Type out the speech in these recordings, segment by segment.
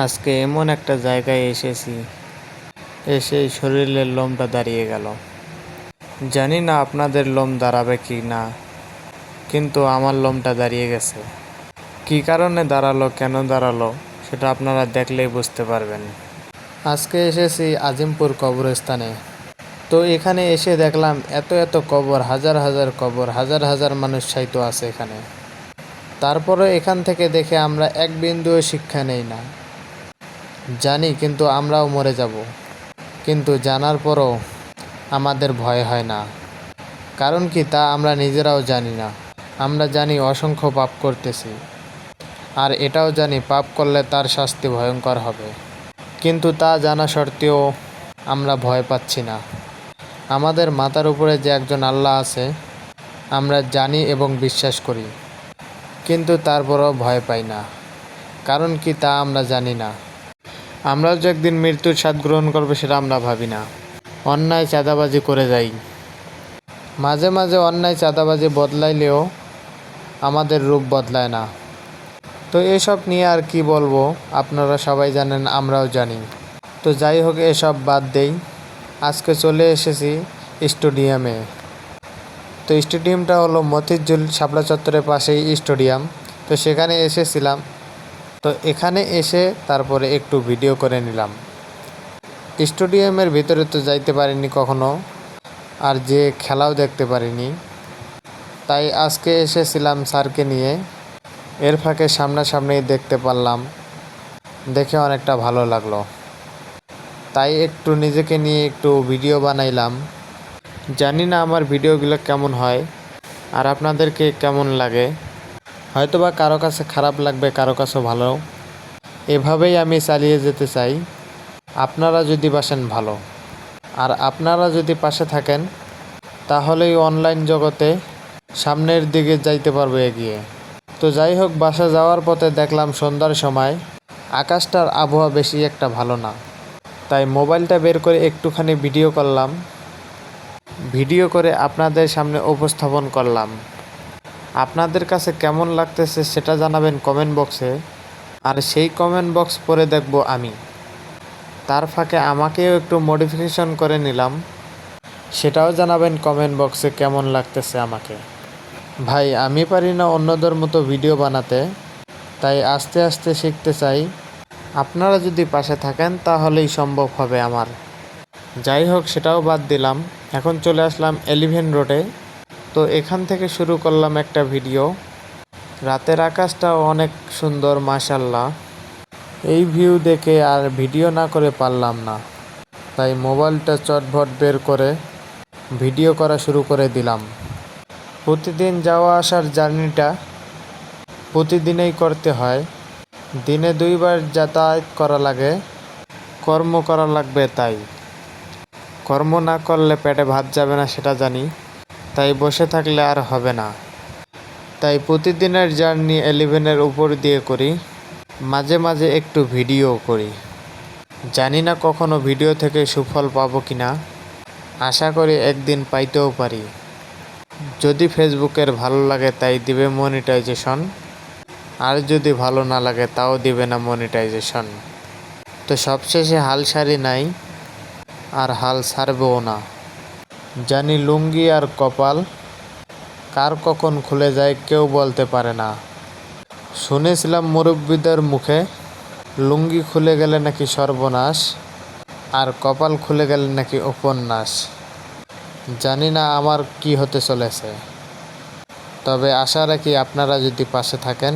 আজকে এমন একটা জায়গায় এসেছি, এসেই শরীরের লোমটা দাঁড়িয়ে গেল। জানি না আপনাদের লোম দাঁড়াবে কি না, কিন্তু আমার লোমটা দাঁড়িয়ে গেছে। কী কারণে দাঁড়ালো, কেন দাঁড়ালো, সেটা আপনারা দেখলেই বুঝতে পারবেন। আজকে এসেছি আজিমপুর কবরস্থানে। তো এখানে এসে দেখলাম এত এত কবর, হাজার হাজার কবর, হাজার হাজার মানুষ শায়িত আছে এখানে। তারপরে এখান থেকে দেখে আমরা এক বিন্দুও শিক্ষা নেই না। জানি কিন্তু আমরাও মরে যাব, কিন্তু জানার পরও আমাদের ভয় হয় না। কারণ কি তা আমরা নিজেরাও জানি না। আমরা জানি অসংখ্য পাপ করতেছি, আর এটাও জানি পাপ করলে তার শাস্তি ভয়ঙ্কর হবে। কিন্তু তা জানা সত্ত্বেও আমরা ভয় পাচ্ছি না। আমাদের মাথার উপরে যে একজন আল্লাহ আছে, আমরা জানি এবং বিশ্বাস করি, কিন্তু তারপরও ভয় পাই না। কারণ কি তা আমরা জানি না। আমরা যে একদিন মৃত্যুর স্বাদ গ্রহণ করবো সেটা আমরা ভাবি না। অন্যায় চাঁদাবাজি করে যাই। মাঝে মাঝে অন্যায় চাঁদাবাজি বদলাইলেও আমাদের রূপ বদলায় না। তো এসব নিয়ে আর কি বলবো, আপনারা সবাই জানেন, আমরাও জানি। তো যাই হোক, এসব বাদ দেই। আজকে চলে এসেছি স্টেডিয়ামে। তো স্টেডিয়ামটা হলো মতিঝিল শাপলা চত্বরের পাশেই স্টেডিয়াম। তো সেখানে এসেছিলাম। তো এখানে এসে তারপরে একটু ভিডিও করে নিলাম। স্টেডিয়ামের ভিতরে তো যাইতে পারিনি কখনো, আর যে খেলাও দেখতে পারিনি। তাই আজকে এসেছিলাম স্যারকে নিয়ে। এর ফাঁকে সামনাসামনি দেখতে পারলাম, দেখে অনেকটা ভালো লাগলো। তাই একটু নিজেকে নিয়ে একটু ভিডিও বানাইলাম। জানি না আমার ভিডিওগুলো কেমন হয় আর আপনাদেরকে কেমন লাগে। হয়তোবা কারো কাছে খারাপ লাগবে, কারো কাছে ভালো। এভাবেই আমি চালিয়ে যেতে চাই। আপনারা যদি বাসেন ভালো, আর আপনারা যদি পাশে থাকেন, তাহলেই অনলাইন জগতে সামনের দিকে যাইতে পারবে এগিয়ে। তো যাই হোক, বাসা যাওয়ার পথে দেখলাম সন্ধ্যার সময় আকাশটার আবহাওয়া বেশি একটা ভালো না। তাই মোবাইলটা বের করে একটুখানি ভিডিও করলাম। ভিডিও করে আপনাদের সামনে উপস্থাপন করলাম। আপনাদের কাছে কেমন লাগতেছে সেটা জানাবেন কমেন্ট বক্সে। আর সেই কমেন্ট বক্স পড়ে দেখব আমি। তার ফাঁকে আমাকেও একটু মডিফিকেশন করে নিলাম, সেটাও জানাবেন কমেন্ট বক্সে কেমন লাগতেছে আমাকে। ভাই, আমি পারি না অন্যদের মতো ভিডিও বানাতে, তাই আস্তে আস্তে শিখতে চাই। আপনারা যদি পাশে থাকেন তাহলেই সম্ভব হবে আমার। যাই হোক, সেটাও বাদ দিলাম। এখন চলে আসলাম 11 রোডে। তো এখান থেকে শুরু করলাম একটা ভিডিও। রাতের আকাশটাও অনেক সুন্দর, মাশাল্লাহ। এই ভিউ দেখে আর ভিডিও না করে পারলাম না, তাই মোবাইলটা চটভট বের করে ভিডিও করা শুরু করে দিলাম। প্রতিদিন যাওয়া আসার জার্নিটা প্রতিদিনেই করতে হয়। দিনে 2 বার যাতায়াত করা লাগে, কর্ম করা লাগবে। তাই কর্ম না করলে পেটে ভাত যাবে না, সেটা জানি। তাই বসে থাকলে আর হবে না। তাই প্রতিদিনের জার্নি 11-এর উপর দিয়ে করি। মাঝে মাঝে একটু ভিডিও করি। জানি না কখনো ভিডিও থেকে সুফল পাবো কি না। আশা করি একদিন পাইতেও পারি। যদি ফেসবুকের ভালো লাগে তাই দিবে মনিটাইজেশন, আর যদি ভালো না লাগে তাও দিবে না মনিটাইজেশন। তো সবশেষে হাল ছাড়ি নাই, আর হাল ছাড়বেও না। জানি লুঙ্গি আর কপাল কার কখন খুলে যায় কেউ বলতে পারে না। শুনেছিলাম মুরব্বীদের মুখে, লুঙ্গি খুলে গেলে নাকি সর্বনাশ, আর কপাল খুলে গেলে নাকি উপন্যাস। জানি না আমার কি হতে চলেছে, তবে আশা রাখি আপনারা যদি পাশে থাকেন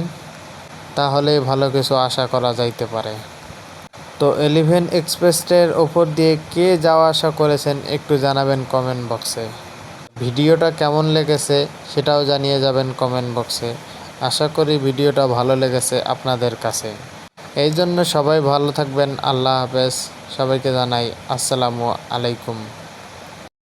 তাহলেই ভালো কিছু আশা করা যাইতে পারে। তো 11 এক্সপ্রেসের ওপর দিয়ে কে যাওয়া আসা করেছেন একটু জানাবেন কমেন্ট বক্সে। ভিডিওটা কেমন লেগেছে সেটাও জানিয়ে যাবেন কমেন্ট বক্সে। আশা করি ভিডিওটা ভালো লেগেছে আপনাদের কাছে। এই জন্য সবাই ভালো থাকবেন। আল্লাহ হাফেজ। সবাইকে জানাই আসসালামু আলাইকুম।